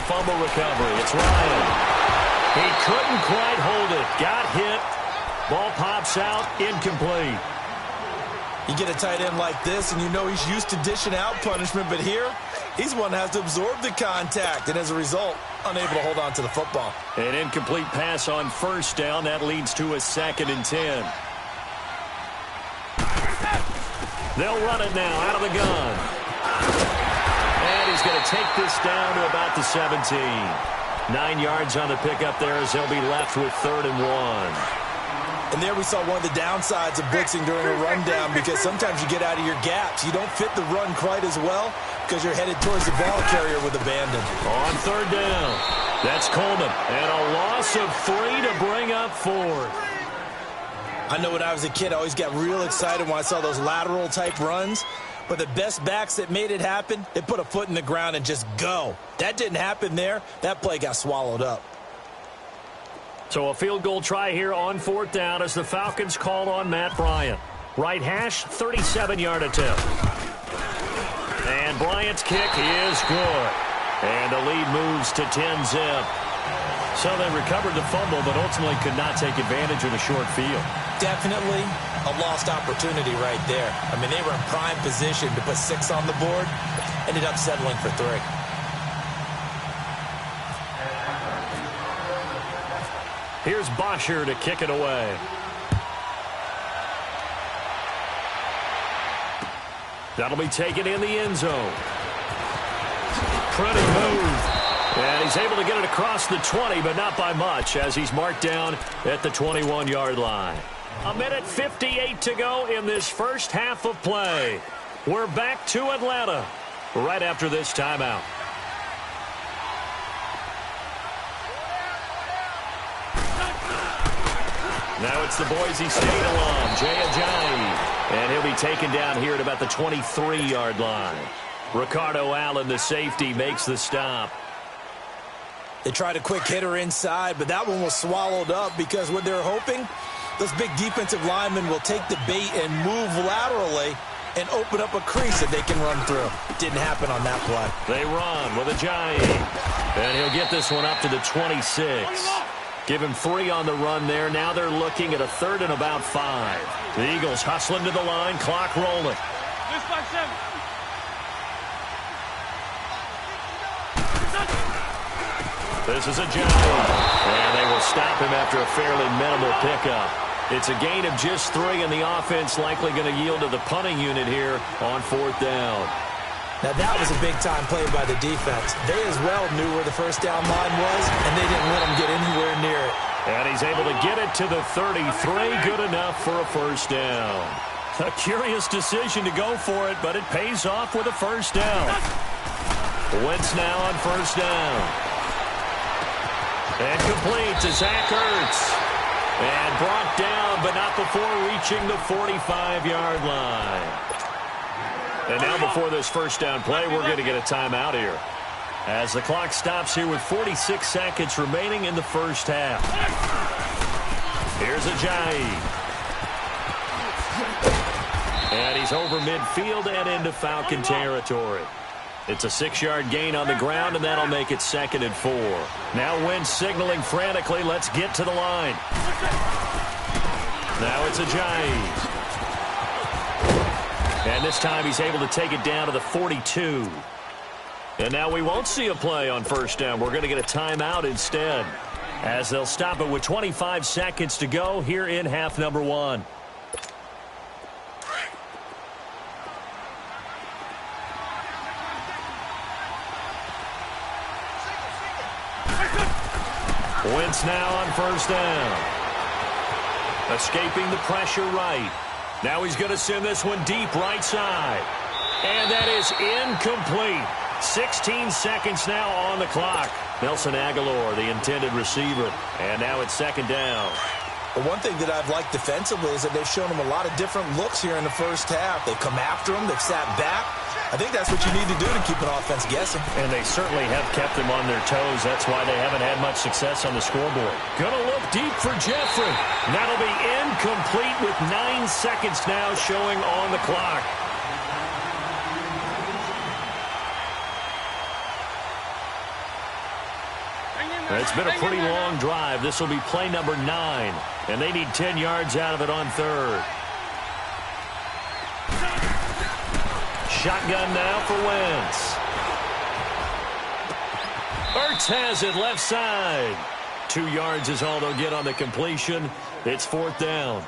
the fumble recovery. It's Ryan. He couldn't quite hold it. Got hit. Ball pops out. Incomplete. You get a tight end like this, and you know he's used to dishing out punishment, but here, he's one that has to absorb the contact, and as a result, unable to hold on to the football. An incomplete pass on first down. That leads to a 2nd and 10. They'll run it now out of the gun. And he's going to take this down to about the 17. 9 yards on the pickup there as they'll be left with 3rd and 1. And there we saw one of the downsides of blitzing during a rundown, because sometimes you get out of your gaps. You don't fit the run quite as well because you're headed towards the ball carrier with abandon. On 3rd down, that's Coleman. And a loss of 3 to bring up 4th. I know when I was a kid, I always got real excited when I saw those lateral-type runs. But the best backs that made it happen, they put a foot in the ground and just go. That didn't happen there. That play got swallowed up. So a field goal try here on 4th down as the Falcons call on Matt Bryant. Right hash, 37-yard attempt. And Bryant's kick is good. And the lead moves to 10-zip. So they recovered the fumble, but ultimately could not take advantage of the short field. Definitely a lost opportunity right there. I mean, they were in prime position to put 6 on the board. Ended up settling for 3. Here's Bosher to kick it away. That'll be taken in the end zone. Pretty move. And he's able to get it across the 20, but not by much, as he's marked down at the 21-yard line. 1:58 to go in this first half of play. We're back to Atlanta right after this timeout. Now it's the Boise State alum, Jay Ajayi. And he'll be taken down here at about the 23-yard line. Ricardo Allen, the safety, makes the stop. They tried a quick hitter inside, but that one was swallowed up because what they're hoping, those big defensive linemen will take the bait and move laterally and open up a crease that they can run through. Didn't happen on that play. They run with Ajayi. And he'll get this one up to the 26. Give him 3 on the run there. Now they're looking at a 3rd and about 5. The Eagles hustling to the line, clock rolling. This is Ajayi. And they will stop him after a fairly minimal pickup. It's a gain of just 3, and the offense likely going to yield to the punting unit here on 4th down. Now that was a big-time play by the defense. They as well knew where the first down line was, and they didn't let him get anywhere near it. And he's able to get it to the 33. Good enough for a first down. A curious decision to go for it, but it pays off with a first down. Wentz now on first down. And complete to Zach Ertz. And brought down, but not before reaching the 45-yard line. And now before this first down play, we're going to get a timeout here, as the clock stops here with 46 seconds remaining in the first half. Here's Ajayi. And he's over midfield and into Falcon territory. It's a 6-yard gain on the ground, and that'll make it 2nd and 4. Now Wentz signaling frantically, let's get to the line. Now it's Ajayi. And this time he's able to take it down to the 42. And now we won't see a play on first down. We're going to get a timeout instead, as they'll stop it with 25 seconds to go here in half number 1. Wentz now on first down. Escaping the pressure right. Now he's going to send this one deep right side. And that is incomplete. 16 seconds now on the clock. Nelson Aguilar, the intended receiver. And now it's 2nd down. But one thing that I've liked defensively is that they've shown him a lot of different looks here in the first half. They've come after him. They've sat back. I think that's what you need to do to keep an offense guessing. And they certainly have kept them on their toes. That's why they haven't had much success on the scoreboard. Gonna look deep for Jeffrey. That'll be incomplete with 9 seconds now showing on the clock. It's been a pretty long drive. This will be play number 9, and they need 10 yards out of it on third. Shotgun now for Wentz. Ertz has it left side. 2 yards is all they'll get on the completion. It's 4th down.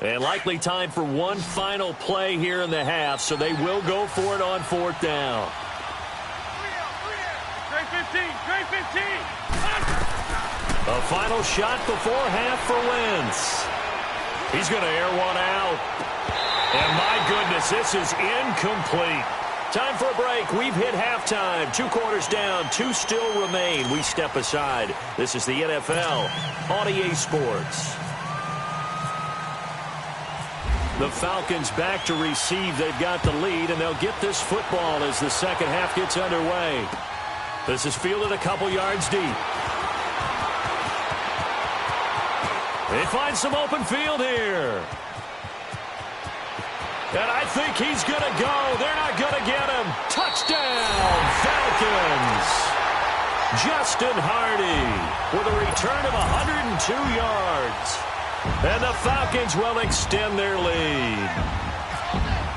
And likely time for one final play here in the half, so they will go for it on 4th down. Trade 15. A final shot before half for Wentz. He's going to air one out. And my goodness, this is incomplete. Time for a break. We've hit halftime. 2 quarters down, 2 still remain. We step aside. This is the NFL on EA Sports. The Falcons back to receive. They've got the lead, and they'll get this football as the second half gets underway. This is fielded a couple yards deep. They find some open field here. And I think he's going to go. They're not going to get him. Touchdown, Falcons. Justin Hardy with a return of 102 yards. And the Falcons will extend their lead.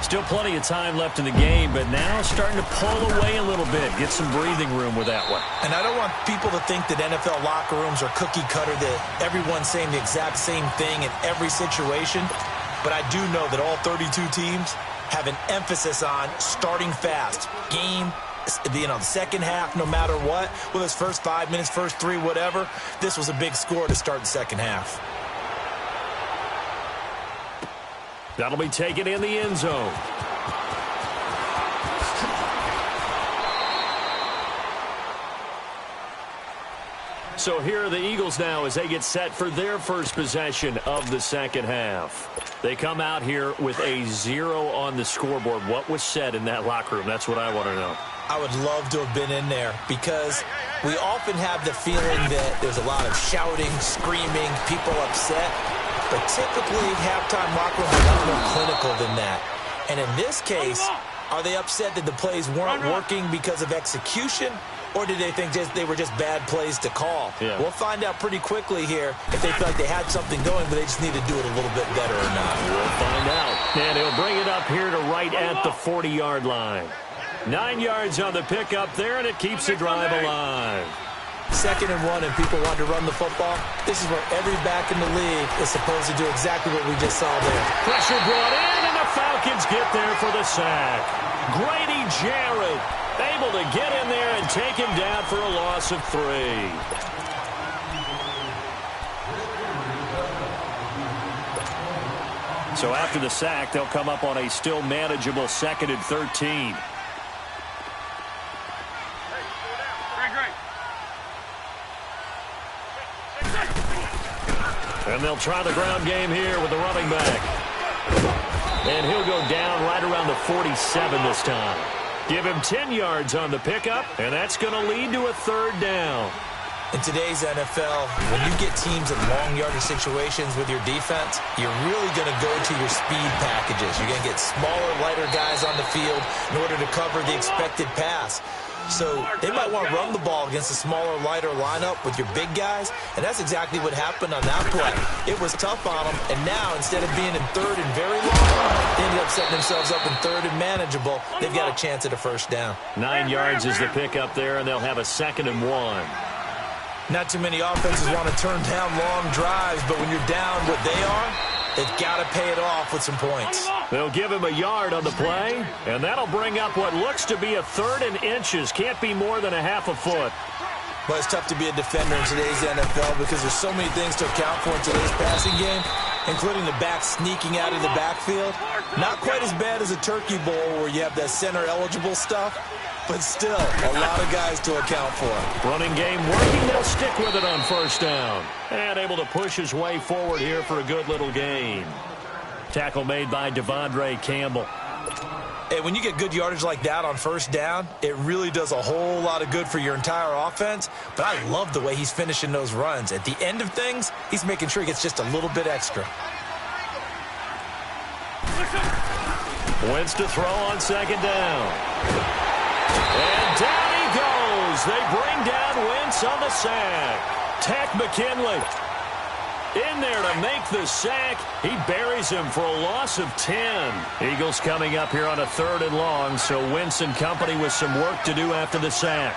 Still plenty of time left in the game, but now starting to pull away a little bit. Get some breathing room with that one. And I don't want people to think that NFL locker rooms are cookie cutter, that everyone's saying the exact same thing in every situation. But I do know that all 32 teams have an emphasis on starting fast. Game, the second half, no matter what. Whether it's first 5 minutes, first 3, whatever. This was a big score to start the second half. That'll be taken in the end zone. So here are the Eagles now as they get set for their first possession of the second half. They come out here with a 0 on the scoreboard. What was said in that locker room? That's what I want to know. I would love to have been in there because we often have the feeling that there's a lot of shouting, screaming, people upset. But typically, halftime locker rooms are not more clinical than that. And in this case, are they upset that the plays weren't working because of execution? Or did they think they were just bad plays to call? Yeah. We'll find out pretty quickly here if they feel like they had something going, but they just need to do it a little bit better or not. We'll find out. And he'll bring it up here to right at the 40-yard line. 9 yards on the pickup there, and it keeps the drive alive. 2nd and 1, and people want to run the football. This is where every back in the league is supposed to do exactly what we just saw there. Pressure brought in, and the Falcons get there for the sack. Grady Jarrett able to get in there and take him down for a loss of 3. So after the sack, they'll come up on a still manageable 2nd and 13. And they'll try the ground game here with the running back. And he'll go down right around the 47 this time. Give him 10 yards on the pickup, and that's going to lead to a 3rd down. In today's NFL, when you get teams in long yardage situations with your defense, you're really going to go to your speed packages. You're going to get smaller, lighter guys on the field in order to cover the expected pass. So they might want to run the ball against a smaller, lighter lineup with your big guys, and that's exactly what happened on that play. It was tough on them, and now instead of being in 3rd and very long, they ended up setting themselves up in 3rd and manageable. They've got a chance at a 1st down. 9 yards is the pickup there, and they'll have a 2nd and 1. Not too many offenses want to turn down long drives, but when you're down what they are, they've got to pay it off with some points. They'll give him a yard on the play, and that'll bring up what looks to be a 3rd and inches. Can't be more than a half a foot. Well, it's tough to be a defender in today's NFL because there's so many things to account for in today's passing game, including the back sneaking out of the backfield. Not quite as bad as a turkey bowl where you have that center-eligible stuff, but still a lot of guys to account for. Running game working. They'll stick with it on 1st down. And able to push his way forward here for a good little gain. Tackle made by Devondre Campbell. And when you get good yardage like that on first down, it really does a whole lot of good for your entire offense. But I love the way he's finishing those runs. At the end of things, he's making sure he gets just a little bit extra. Wentz to throw on second down. And down he goes. They bring down Wentz on the sack. Tech McKinley in there to make the sack. He buries him for a loss of 10. Eagles coming up here on a 3rd and long, so Wentz and company with some work to do after the sack.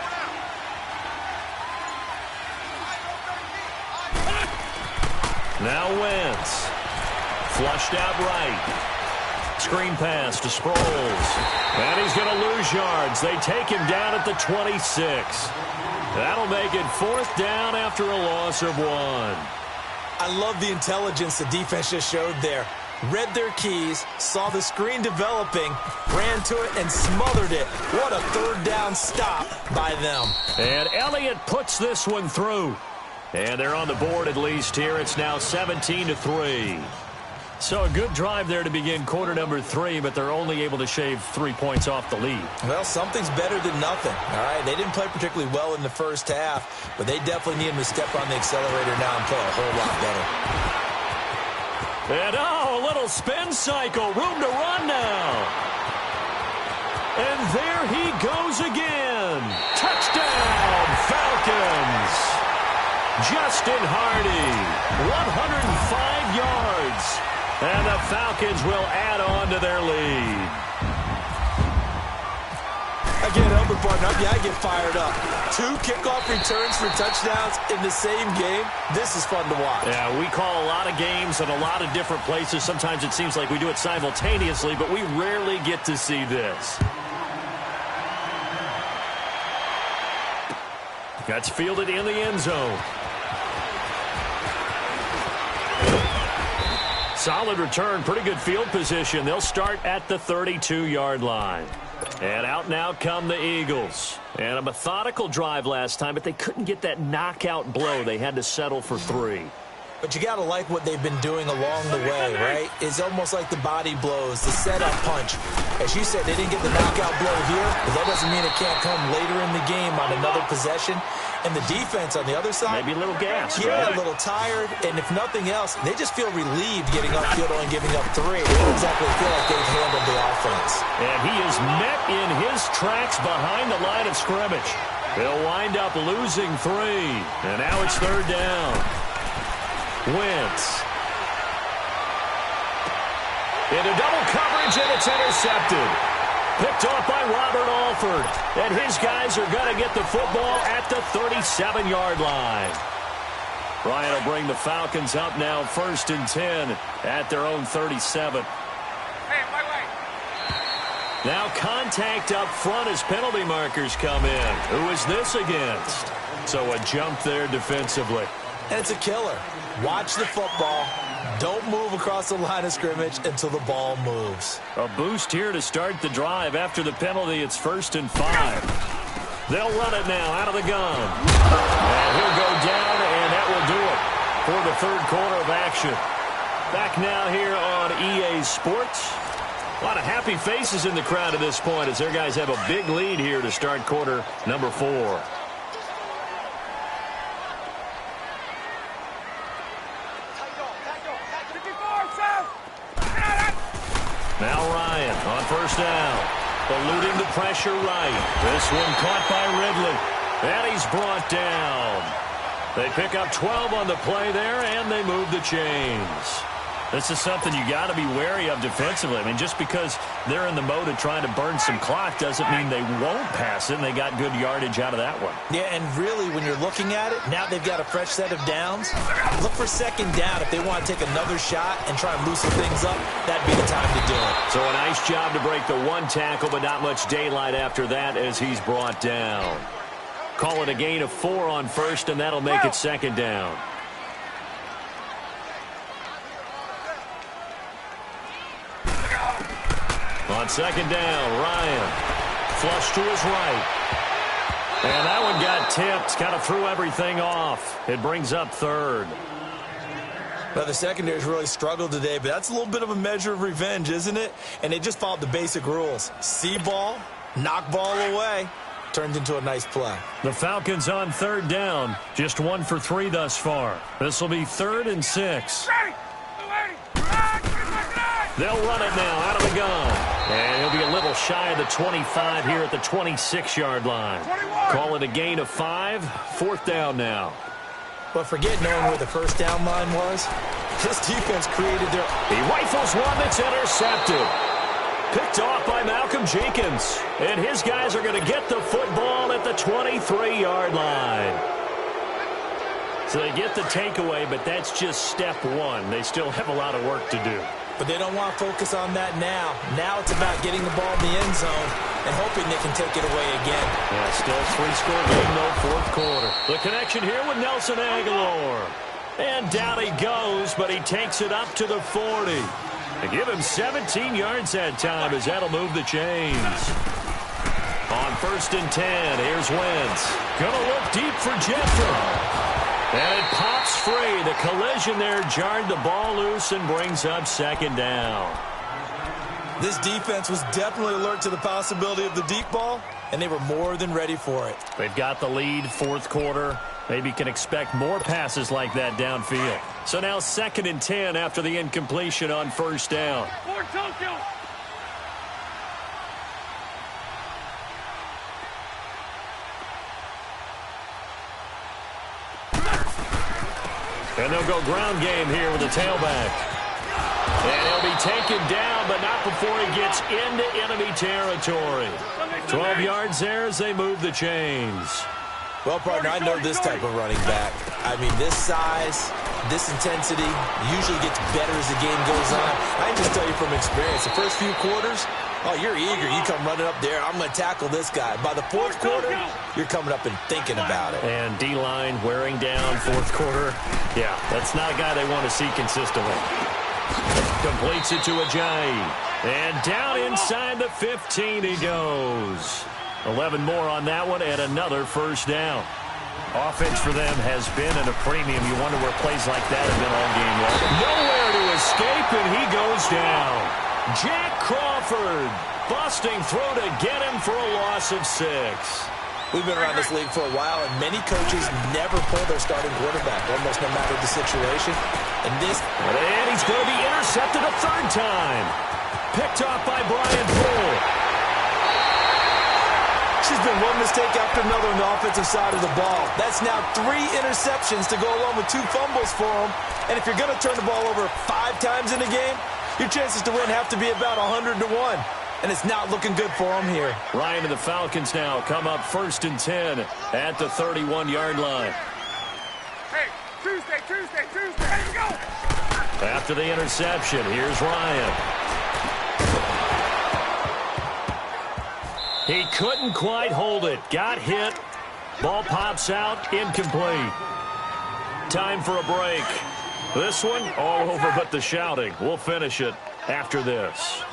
Now Wentz. Flushed out right. Screen pass to Sproles. And he's going to lose yards. They take him down at the 26. That'll make it 4th down after a loss of 1. I love the intelligence the defense just showed there. Read their keys, saw the screen developing, ran to it, and smothered it. What a 3rd down stop by them. And Elliott puts this one through. And they're on the board at least here. It's now 17-3. So a good drive there to begin quarter number 3, but they're only able to shave 3 points off the lead. Well, something's better than nothing. All right, they didn't play particularly well in the first half, but they definitely need him to step on the accelerator now and play a whole lot better. And a little spin cycle, room to run now. And there he goes again. Touchdown, Falcons. Justin Hardy, 105 yards. And the Falcons will add on to their lead. Again, help me, partner. Yeah, I get fired up. 2 kickoff returns for touchdowns in the same game. This is fun to watch. Yeah, we call a lot of games in a lot of different places. Sometimes it seems like we do it simultaneously, but we rarely get to see this. That's fielded in the end zone. Solid return, pretty good field position. They'll start at the 32-yard line. And out now come the Eagles. And a methodical drive last time, but they couldn't get that knockout blow. They had to settle for 3. But you got to like what they've been doing along the way, right? It's almost like the body blows, the setup punch. As you said, they didn't get the knockout blow here, but that doesn't mean it can't come later in the game on another possession. And the defense on the other side, maybe a little gas. Yeah, right? A little tired. And if nothing else, they just feel relieved getting upfield and giving up 3. They don't exactly feel like they've handled the offense. And he is met in his tracks behind the line of scrimmage. They'll wind up losing 3. And now it's 3rd down. Wentz. Into double coverage, and it's intercepted. Picked off by Robert Alford. And his guys are going to get the football at the 37-yard line. Bryant will bring the Falcons up now 1st and 10 at their own 37. Hey, wait. Now contact up front as penalty markers come in. Who is this against? So a jump there defensively. And it's a killer. Watch the football. Don't move across the line of scrimmage until the ball moves. A boost here to start the drive. After the penalty, it's 1st and 5. They'll run it now out of the gun. And he'll go down, and that will do it for the 3rd quarter of action. Back now here on EA Sports. A lot of happy faces in the crowd at this point as their guys have a big lead here to start quarter number 4. Now Ryan on 1st down. Eluding the pressure right. This one caught by Ridley. And he's brought down. They pick up 12 on the play there, and they move the chains. This is something you got to be wary of defensively. I mean, just because they're in the mode of trying to burn some clock doesn't mean they won't pass it, and they got good yardage out of that one. Yeah, and really, when you're looking at it, now they've got a fresh set of downs. Look for 2nd down if they want to take another shot and try and loosen things up. That'd be the time to do it. So a nice job to break the 1 tackle, but not much daylight after that as he's brought down. Call it a gain of 4 on 1st, and that'll make it 2nd down. On 2nd down, Ryan. Flush to his right. And that one got tipped. Kind of threw everything off. It brings up 3rd. Well, the secondary's really struggled today, but that's a little bit of a measure of revenge, isn't it? And they just followed the basic rules. See ball, knock ball away. Turned into a nice play. The Falcons on third down. Just 1 for 3 thus far. This will be 3rd and 6. They'll run it now out of the gun. And he'll be a little shy of the 25 here at the 26-yard line. Call it a gain of 5. 4th down now. But forget knowing where the first down line was. This defense created their... He rifles one that's intercepted. Picked off by Malcolm Jenkins. And his guys are going to get the football at the 23-yard line. So they get the takeaway, but that's just step 1. They still have a lot of work to do. But they don't want to focus on that now. Now it's about getting the ball in the end zone and hoping they can take it away again. Yeah, still 3-score game, though, 4th quarter. The connection here with Nelson Aguilar. And down he goes, but he takes it up to the 40. They give him 17 yards that time as that'll move the chains. On 1st and 10, here's Wentz. Gonna look deep for Jeffrey. And it pops free. The collision there jarred the ball loose and brings up 2nd down. This defense was definitely alert to the possibility of the deep ball, and they were more than ready for it. They've got the lead, 4th quarter. Maybe can expect more passes like that downfield. So now 2nd and 10 after the incompletion on 1st down. And they'll go ground game here with the tailback. And he'll be taken down, but not before he gets into enemy territory. 12 yards there as they move the chains. Well, partner, I know this type of running back. I mean, this size, this intensity usually gets better as the game goes on. I can just tell you from experience, the first few quarters, oh, you're eager. You come running up there. I'm going to tackle this guy. By the 4th quarter, you're coming up and thinking about it. And D-line wearing down 4th quarter. Yeah, that's not a guy they want to see consistently. Completes it to Ajayi. And down inside the 15 he goes. 11 more on that one and another 1st down. Offense for them has been at a premium. You wonder where plays like that have been all game long. Nowhere to escape, and he goes down. Jack Crawford busting through to get him for a loss of 6. We've been around this league for a while, and many coaches never pull their starting quarterback, almost no matter the situation. And he's going to be intercepted a 3rd time. Picked off by Brian Poole. She's been one mistake after another on the offensive side of the ball. That's now 3 interceptions to go along with 2 fumbles for him. And if you're going to turn the ball over 5 times in a game, your chances to win have to be about 100 to 1. And it's not looking good for him here. Ryan and the Falcons now come up 1st and 10 at the 31-yard line. Hey, Tuesday. Here we go. After the interception, here's Ryan. He couldn't quite hold it. Got hit. Ball pops out. Incomplete. Time for a break. This one all over but the shouting. We'll finish it after this.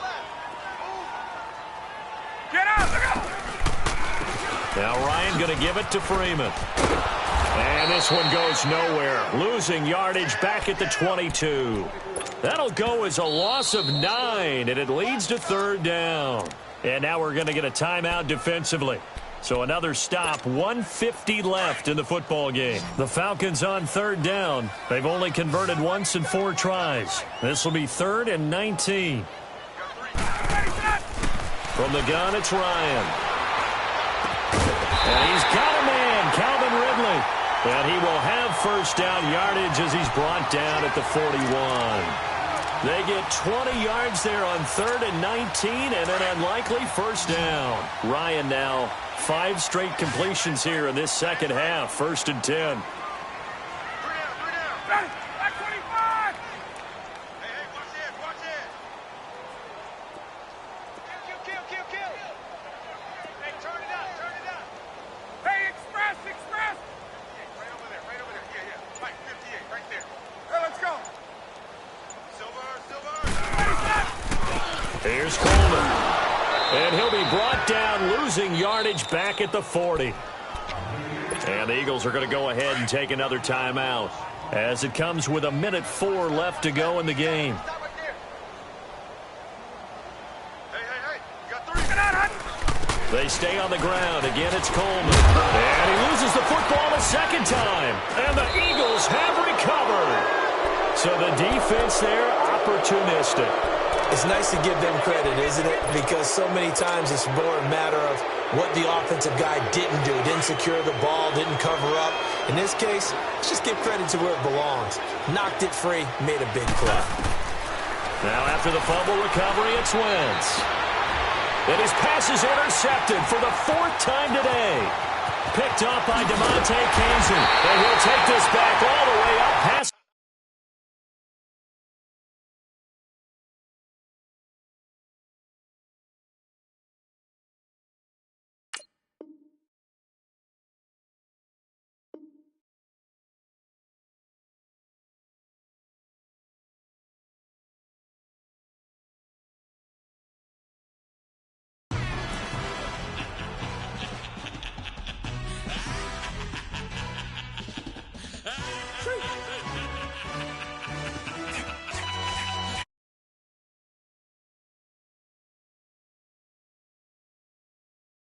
Get out. Look out. Now Ryan going to give it to Freeman. And this one goes nowhere. Losing yardage back at the 22. That'll go as a loss of 9, and it leads to 3rd down. And now we're going to get a timeout defensively. So another stop, 1:50 left in the football game. The Falcons on 3rd down. They've only converted once in 4 tries. This will be 3rd and 19. From the gun, it's Ryan. And he's got a man, Calvin Ridley. And he will have 1st down yardage as he's brought down at the 41. They get 20 yards there on 3rd and 19 and an unlikely 1st down. Ryan now 5 straight completions here in this 2nd half. 1st and 10. Back 25. Hey, watch it. Kill. Hey, turn it up. Hey, express. Right over there. Yeah. Right, 58, right there. Hey, let's go. Here's Coleman. And he'll be brought down, losing yardage back at the 40. And the Eagles are going to go ahead and take another timeout. as it comes with 1:04 left to go in the game. Stop right there. Hey. You got 3. Get out, Hutton. They stay on the ground. Again, it's Coleman. And he loses the football a second time. And the Eagles have recovered. So the defense there, opportunistic. It's nice to give them credit, isn't it? Because so many times it's more a matter of what the offensive guy didn't do. Didn't secure the ball, didn't cover up. In this case, let's just give credit to where it belongs. Knocked it free, made a big play. Now after the fumble recovery, it's Wentz. And his pass is intercepted for the 4th time today. Picked up by DeMonte Kazee. And he'll take this back all the way up past